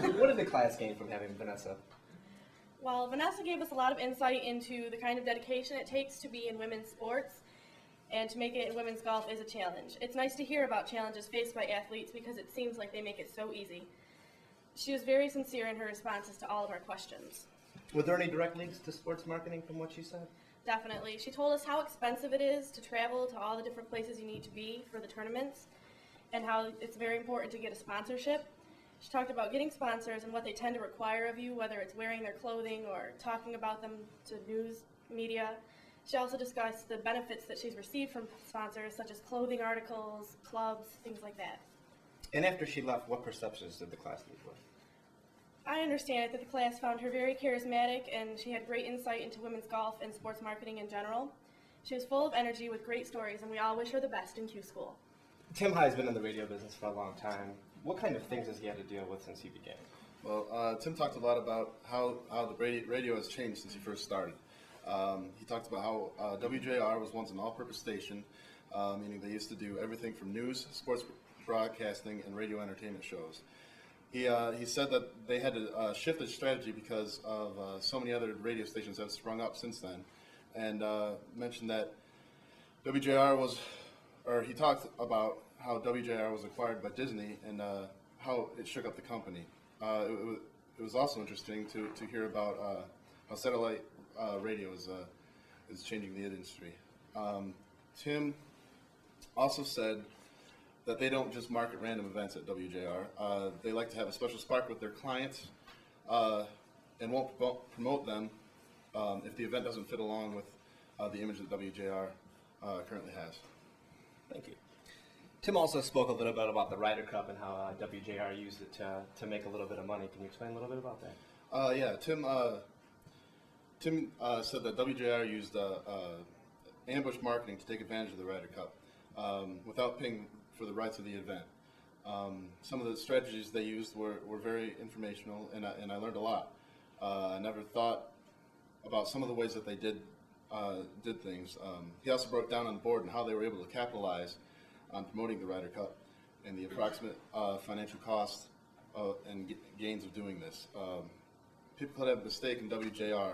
What did the class gain from having Vanessa? Well, Vanessa gave us a lot of insight into the kind of dedication it takes to be in women's sports, and to make it in women's golf is a challenge. It's nice to hear about challenges faced by athletes because it seems like they make it so easy. She was very sincere in her responses to all of our questions. Were there any direct links to sports marketing from what she said? Definitely. She told us how expensive it is to travel to all the different places you need to be for the tournaments, and how it's very important to get a sponsorship. She talked about getting sponsors and what they tend to require of you, whether it's wearing their clothing or talking about them to news media. She also discussed the benefits that she's received from sponsors, such as clothing articles, clubs, things like that. And after she left, what perceptions did the class leave with? I understand that the class found her very charismatic, and she had great insight into women's golf and sports marketing in general. She was full of energy with great stories, and we all wish her the best in Q School. Tim Hygh's been in the radio business for a long time. What kind of things has he had to deal with since he began? Well, Tim talked a lot about how the radio has changed since he first started. He talked about how WJR was once an all-purpose station, meaning they used to do everything from news, sports broadcasting, and radio entertainment shows. He said that they had to shift their strategy because of so many other radio stations that have sprung up since then, and mentioned that he talked about how WJR was acquired by Disney and how it shook up the company. It was also interesting to hear about how satellite radio is changing the industry. Tim also said that they don't just market random events at WJR. They like to have a special spark with their clients and won't promote them if the event doesn't fit along with the image that WJR currently has. Thank you. Tim also spoke a little bit about the Ryder Cup and how WJR used it to make a little bit of money. Can you explain a little bit about that? Yeah, Tim said that WJR used ambush marketing to take advantage of the Ryder Cup without paying for the rights of the event. Some of the strategies they used were very informational, and I learned a lot. I never thought about some of the ways that they did things. He also broke down on the board and how they were able to capitalize on promoting the Ryder Cup and the approximate financial costs and gains of doing this. People could have mistaken WJR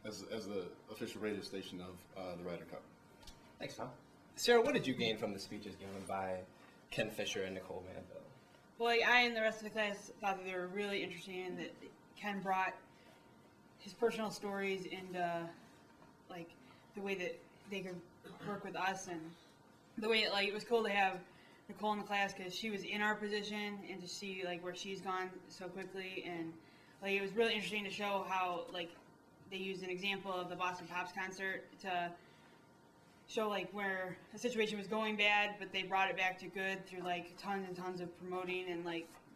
as the official radio station of the Ryder Cup. Thanks, Tom. Sarah, what did you gain from the speeches given by Ken Fischer and Nicole Manvel? Well, I and the rest of the class thought that they were really interesting, and that Ken brought his personal stories and the way that they could work with us, and the way it was cool to have Nicole in the class because she was in our position, and to see where she's gone so quickly, and it was really interesting to show how they used an example of the Boston Pops concert to show where a situation was going bad, but they brought it back to good through tons and tons of promoting and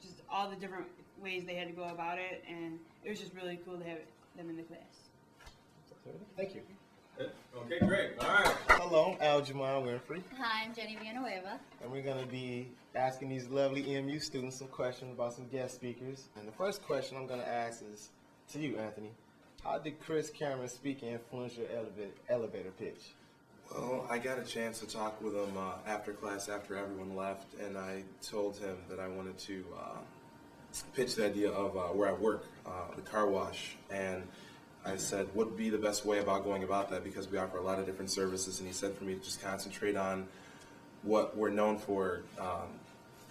just all the different ways they had to go about it, and it was just really cool to have them in the class. Thank you. Okay, great. All right. Hello, Aljamal Winfrey, Hi, I'm Jenny Villanueva. and we're going to be asking these lovely EMU students some questions about some guest speakers. And the first question I'm going to ask is to you, Anthony. How did Chris Cameron's speaking influence your elevator pitch? Well, I got a chance to talk with him after class, after everyone left, and I told him that I wanted to pitch the idea of where I work, the car wash, and I said, what would be the best way about going about that, because we offer a lot of different services, and he said for me to just concentrate on what we're known for,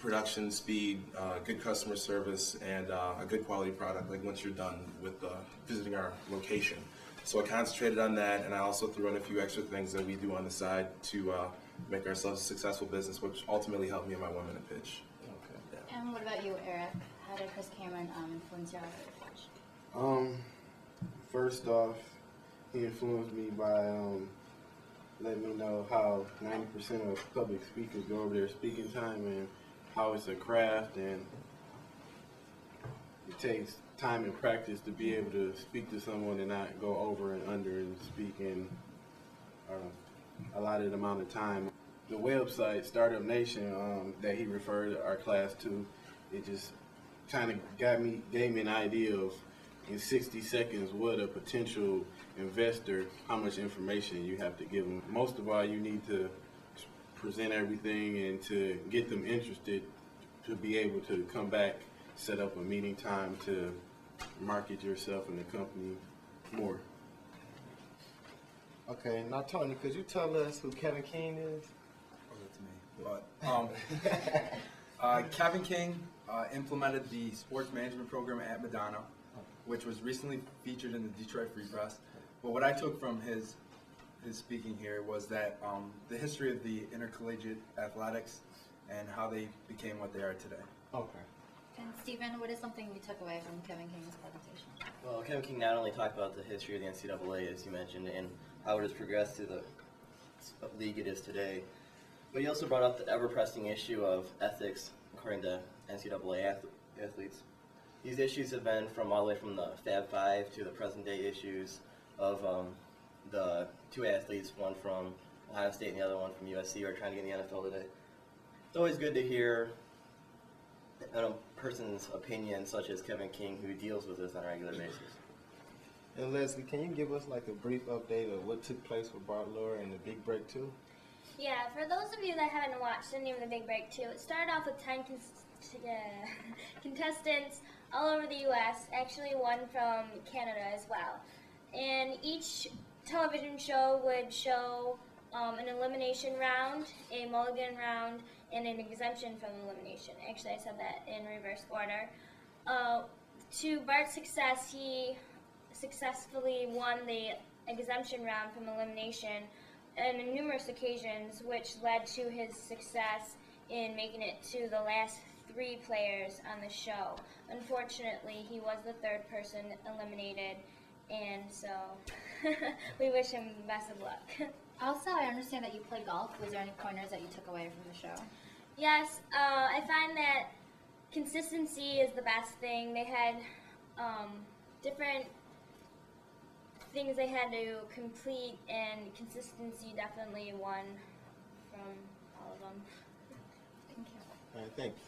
production, speed, good customer service, and a good quality product, once you're done with visiting our location. So I concentrated on that, and I also threw in a few extra things that we do on the side to make ourselves a successful business, which ultimately helped me and my 1 minute pitch. Okay. Yeah. And what about you, Eric? How did Chris Cameron influence your elevator pitch? First off, he influenced me by letting me know how 90% of public speakers go over their speaking time and how it's a craft, and it takes time and practice to be able to speak to someone and not go over and under and speak in a allotted amount of time. The website Startup Nation that he referred our class to, it just kind of gave me an idea of in 60 seconds what a potential investor, how much information you have to give them. Most of all, you need to present everything and to get them interested to be able to come back set up a meeting time to market yourself and the company more. Okay, now Tony, could you tell us who Kevin King is? Oh, that's me. But Kevin King implemented the sports management program at Madonna, which was recently featured in the Detroit Free Press. But what I took from his speaking here was that the history of the intercollegiate athletics and how they became what they are today. Okay. And Stephen, what is something you took away from Kevin King's presentation? Well, Kevin King not only talked about the history of the NCAA, as you mentioned, and how it has progressed to the league it is today, but he also brought up the ever-pressing issue of ethics, according to NCAA athletes. These issues have been from all the way from the Fab Five to the present-day issues of the two athletes, one from Ohio State and the other one from USC, who are trying to get in the NFL today. It's always good to hear a person's opinion, such as Kevin King, who deals with this on a regular basis. And Leslie, can you give us like a brief update of what took place with Bart and the Big Break 2? Yeah, for those of you that haven't watched the name of the Big Break 2, it started off with 10 contestants all over the U.S., actually one from Canada as well. And each television show would show an elimination round, a mulligan round, and an exemption from elimination. Actually, I said that in reverse order. To Bart's success, he successfully won the exemption round from elimination on numerous occasions, which led to his success in making it to the last 3 players on the show. Unfortunately, he was the 3rd person eliminated, and so we wish him best of luck. Also, I understand that you play golf. Was there any pointers that you took away from the show? Yes, I find that consistency is the best thing. They had different things they had to complete, and consistency definitely won from all of them. Thank you. All right, thanks.